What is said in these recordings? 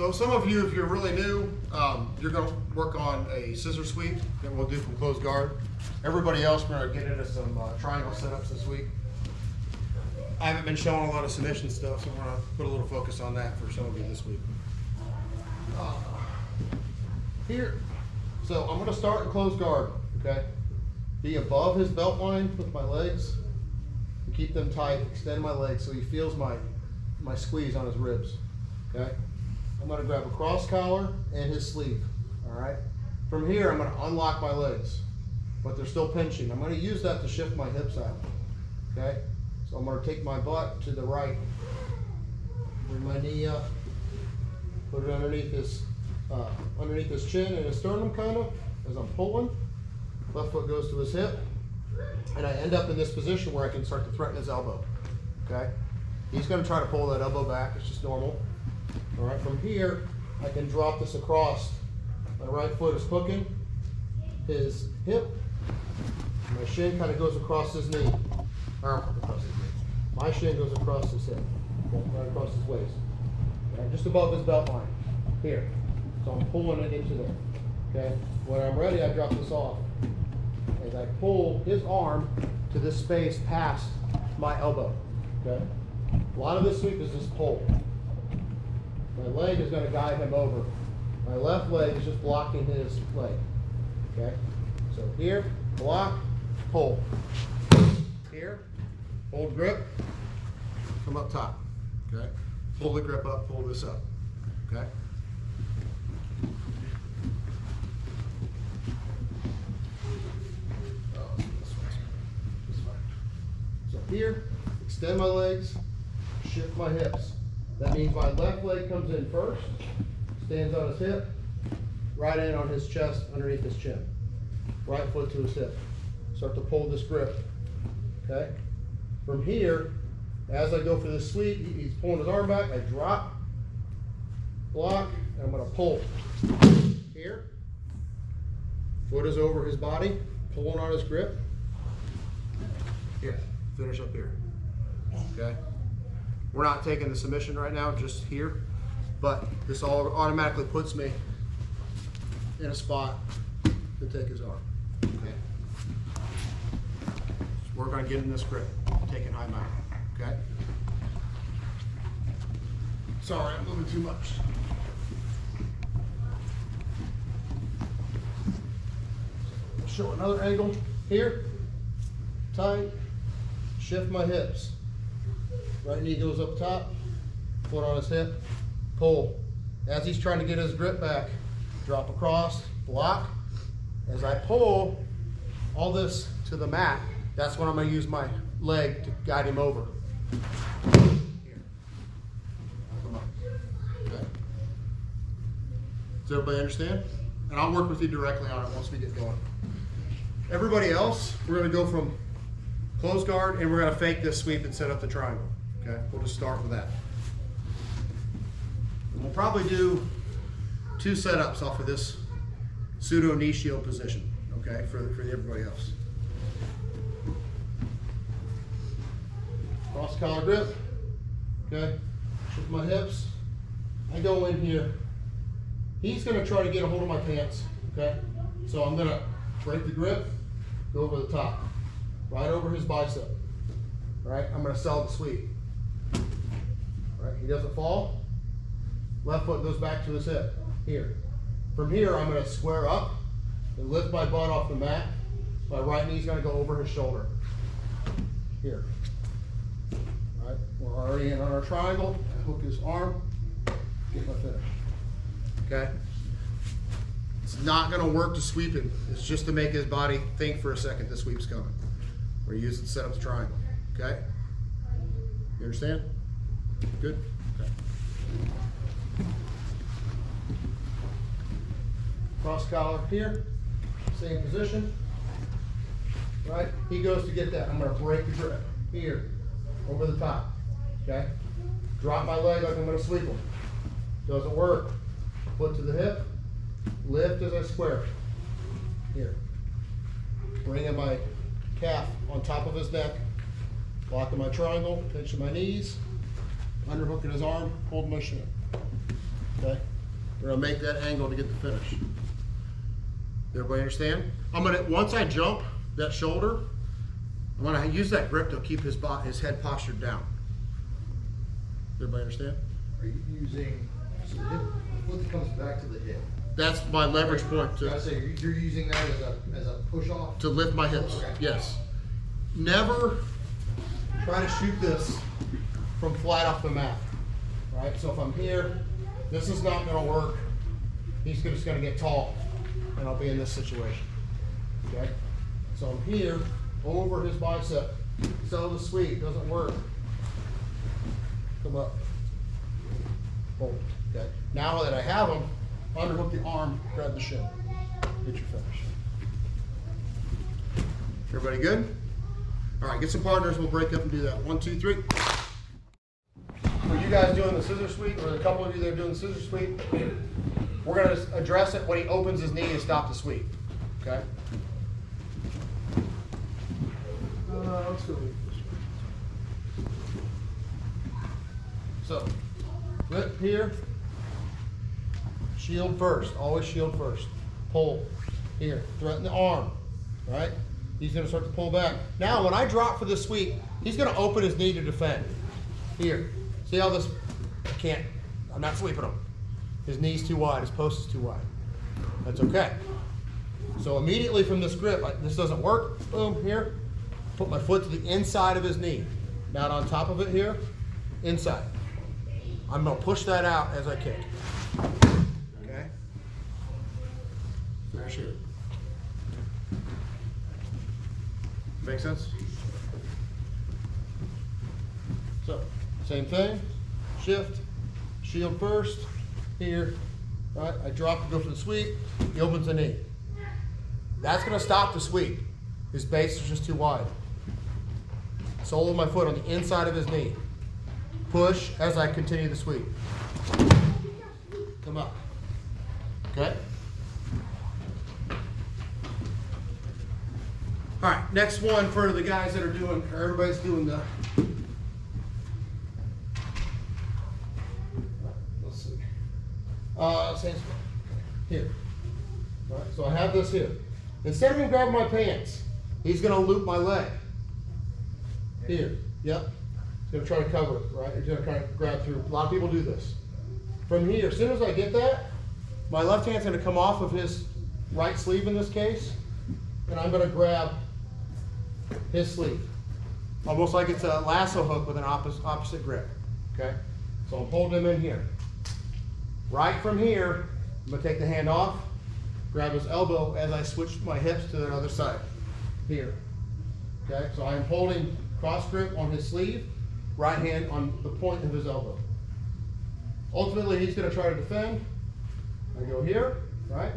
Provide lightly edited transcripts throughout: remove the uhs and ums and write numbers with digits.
So some of you, if you're really new, you're going to work on a scissor sweep that we'll do from closed guard. Everybody else, we're going to get into some triangle setups this week. I haven't been showing a lot of submission stuff, so we're going to put a little focus on that for some of you this week. Here, so I'm going to start in closed guard, okay? Be above his belt line with my legs, and keep them tight, extend my legs so he feels my squeeze on his ribs, okay? I'm going to grab a cross collar and his sleeve, all right? From here, I'm going to unlock my legs, but they're still pinching. I'm going to use that to shift my hips out, okay? So I'm going to take my butt to the right, bring my knee up, put it underneath his chin and his sternum kind of, as I'm pulling. Left foot goes to his hip, and I end up in this position where I can start to threaten his elbow, okay? He's going to try to pull that elbow back, it's just normal. All right, from here, I can drop this across. My right foot is hooking his hip. My shin kind of goes across his knee. Or across his knee. My shin goes across his hip, right across his waist. Right, just above his belt line. Here. So I'm pulling it into there. Okay? When I'm ready, I drop this off. As I pull his arm to this space past my elbow. Okay? A lot of this sweep is just pull. My leg is going to guide him over. My left leg is just blocking his leg. Okay? So here, block, pull. Here, hold grip, come up top. Okay? Pull the grip up, pull this up. Okay? So here, extend my legs, shift my hips. That means my left leg comes in first, stands on his hip, right in on his chest, underneath his chin. Right foot to his hip. Start to pull this grip, okay? From here, as I go for this sweep, he's pulling his arm back, I drop, block, and I'm gonna pull. Here, foot is over his body, pulling on his grip. Here, finish up here, okay? We're not taking the submission right now, just here, but this all automatically puts me in a spot to take his arm. Okay. Just work on getting this grip, taking high mount. Okay. Sorry, I'm moving too much. Show another angle here. Tight. Shift my hips. Right knee goes up top, foot on his hip, pull. As he's trying to get his grip back, drop across, block. As I pull all this to the mat, that's when I'm going to use my leg to guide him over. Here. Come on. Okay. Does everybody understand? And I'll work with you directly on it once we get going. Everybody else, we're going to go from closed guard and we're going to fake this sweep and set up the triangle. Okay, we'll just start with that. And we'll probably do 2 setups off of this pseudo knee shield position, okay, for everybody else. Cross collar grip, okay, shift my hips. I go in here. He's going to try to get a hold of my pants, okay? So I'm going to break the grip, go over the top, right over his bicep, right? I'm going to sell the sweep. Right, he doesn't fall. Left foot goes back to his hip. Here. From here, I'm going to square up and lift my butt off the mat. My right knee's going to go over his shoulder. Here. All right, we're already in on our triangle. I hook his arm, get my finish. Okay? It's not going to work to sweeping. It's just to make his body think for a second the sweep's coming. We're using to set up the triangle. Okay? You understand? Good? Okay. Cross collar here, same position. Right? He goes to get that. I'm going to break the grip here, over the top. Okay? Drop my leg like I'm going to sweep him. Doesn't work. Foot to the hip, lift as I square. Here. Bringing my calf on top of his neck, blocking my triangle, pinching my knees, underhooking his arm, holding my shin. okay? We're gonna make that angle to get the finish. Everybody understand? Once I jump that shoulder, I'm gonna use that grip to keep his head postured down. Everybody understand? Are you using, so the hip, the foot that comes back to the hip? That's my leverage point I say you're using that as a push off? to lift my hips, Okay. yes. Never try to shoot this from flat off the mat, right? So if I'm here, this is not gonna work. He's just gonna get tall and I'll be in this situation, okay? So I'm here, over his bicep. So the sweep doesn't work. Come up, hold, okay? Now that I have him, underhook the arm, grab the shin, get your finish. Everybody good? All right, get some partners, we'll break up and do that. 1, 2, 3. For you guys doing the scissor sweep, or a couple of you that are doing the scissor sweep, we're gonna address it when he opens his knee and stop the sweep, okay? Let's go. So, flip here, shield first, always shield first. Pull, here, threaten the arm, right? He's gonna start to pull back. Now, when I drop for the sweep, he's gonna open his knee to defend. Here, see how this, I'm not sweeping him. His knee's too wide, his post is too wide. That's okay. So immediately from this grip, this doesn't work, boom, here. Put my foot to the inside of his knee. Not on top of it here, inside. I'm gonna push that out as I kick. Okay? Finish here. Make sense? So, same thing, shift, shield first, here, right? I drop to go for the sweep, he opens the knee. That's gonna stop the sweep. His base is just too wide. Sole of my foot on the inside of his knee. Push as I continue the sweep. Come up. Okay? All right, next one for the guys that are doing, or everybody's doing the, let's see. Here. All right, so I have this here. Instead of him grabbing my pants, he's gonna loop my leg. Here, yep. He's gonna try to cover it, right? He's gonna try to grab through. A lot of people do this. From here, as soon as I get that, my left hand's gonna come off of his right sleeve in this case, and I'm gonna grab his sleeve. Almost like it's a lasso hook with an opposite grip, okay? So I'm holding him in here. Right from here, I'm gonna take the hand off, grab his elbow as I switch my hips to the other side, here. Okay, so I'm holding cross grip on his sleeve, right hand on the point of his elbow. Ultimately, he's gonna try to defend. I go here, right?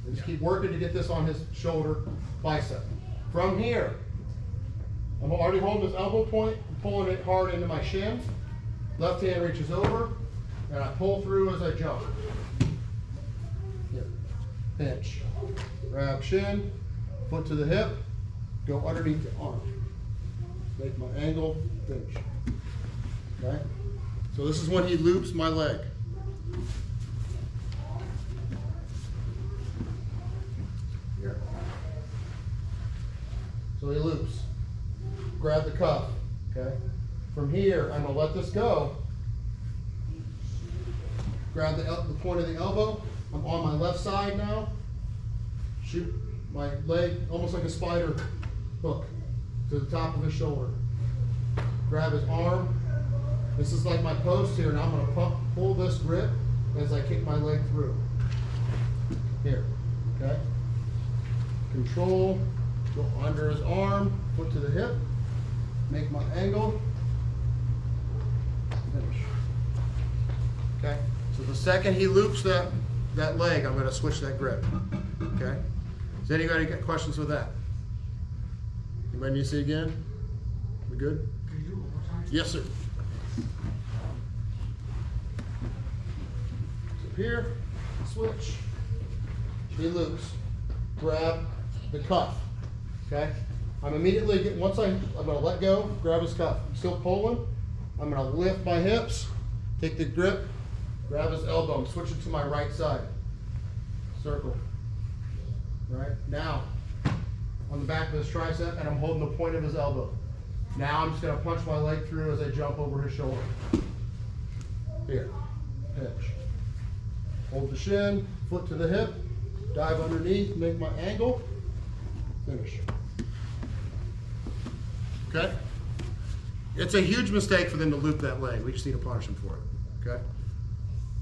And just keep working to get this on his shoulder bicep. From here, I'm already holding his elbow point, pulling it hard into my shin. Left hand reaches over, and I pull through as I jump. Here, pinch, grab shin, foot to the hip, go underneath the arm. Make my angle, finish. Okay? So this is when he loops my leg. Here. So he loops. Grab the cuff, okay? From here, I'm gonna let this go. Grab the point of the elbow. I'm on my left side now. Shoot my leg almost like a spider hook to the top of his shoulder. Grab his arm. This is like my post here, and I'm gonna pull this grip as I kick my leg through. Here, okay? Control, go under his arm, foot to the hip, make my angle, finish. Okay? So the second he loops that leg, I'm gonna switch that grip, okay? Does anybody got questions with that? Anybody need to see again? We good? Can you do it one more time? Yes, sir. So here, switch, he loops, grab the cuff, okay? I'm immediately, I'm gonna let go, grab his cuff. I'm still pulling. I'm gonna lift my hips, take the grip Grab his elbow, I'm switching to my right side. Circle. Right? Now, on the back of his tricep, and I'm holding the point of his elbow. Now I'm just gonna punch my leg through as I jump over his shoulder. Here, pinch. Hold the shin, foot to the hip, dive underneath, make my angle, finish. Okay? It's a huge mistake for them to loop that leg. We just need to punish them for it. Okay?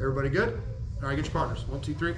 Everybody good? All right, get your partners. 1, 2, 3.